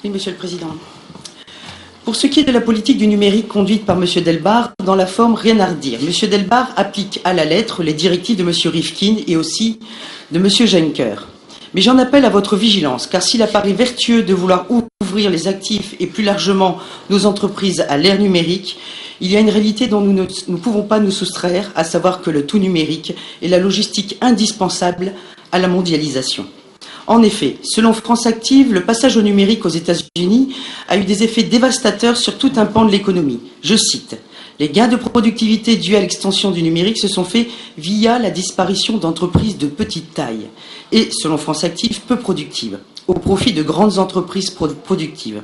Oui, Monsieur le Président. Pour ce qui est de la politique du numérique conduite par M. Delbar, dans la forme, rien à redire. M. Delbar applique à la lettre les directives de M. Rifkin et aussi de M. Juncker. Mais j'en appelle à votre vigilance, car s'il apparaît vertueux de vouloir ouvrir les actifs et plus largement nos entreprises à l'ère numérique, il y a une réalité dont nous ne pouvons pas nous soustraire, à savoir que le tout numérique est la logistique indispensable à la mondialisation. En effet, selon France Active, le passage au numérique aux États-Unis a eu des effets dévastateurs sur tout un pan de l'économie. Je cite, « Les gains de productivité dus à l'extension du numérique se sont faits via la disparition d'entreprises de petite taille et, selon France Active, peu productives, au profit de grandes entreprises productives.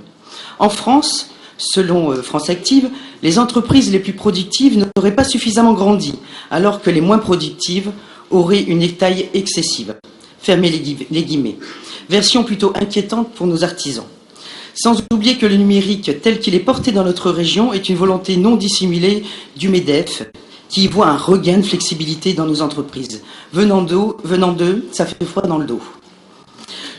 En France, selon France Active, les entreprises les plus productives n'auraient pas suffisamment grandi, alors que les moins productives auraient une taille excessive. » Fermez les guillemets. Version plutôt inquiétante pour nos artisans. Sans oublier que le numérique tel qu'il est porté dans notre région est une volonté non dissimulée du MEDEF qui y voit un regain de flexibilité dans nos entreprises. Venant d'eux, ça fait froid dans le dos.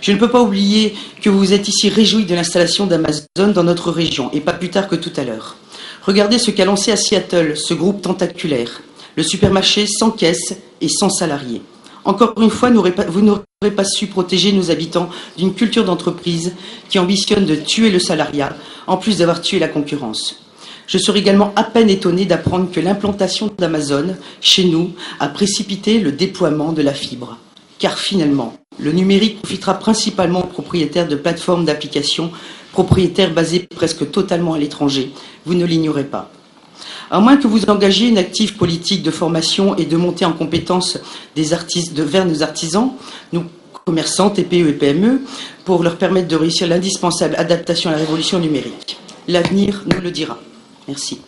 Je ne peux pas oublier que vous êtes ici réjouis de l'installation d'Amazon dans notre région, et pas plus tard que tout à l'heure. Regardez ce qu'a lancé à Seattle ce groupe tentaculaire, le supermarché sans caisse et sans salariés. Encore une fois, vous n'aurez pas su protéger nos habitants d'une culture d'entreprise qui ambitionne de tuer le salariat, en plus d'avoir tué la concurrence. Je serais également à peine étonné d'apprendre que l'implantation d'Amazon, chez nous, a précipité le déploiement de la fibre. Car finalement, le numérique profitera principalement aux propriétaires de plateformes d'applications, propriétaires basés presque totalement à l'étranger. Vous ne l'ignorez pas. À moins que vous engagiez une active politique de formation et de montée en compétences vers nos artisans, nos commerçants, TPE et PME, pour leur permettre de réussir l'indispensable adaptation à la révolution numérique. L'avenir nous le dira. Merci.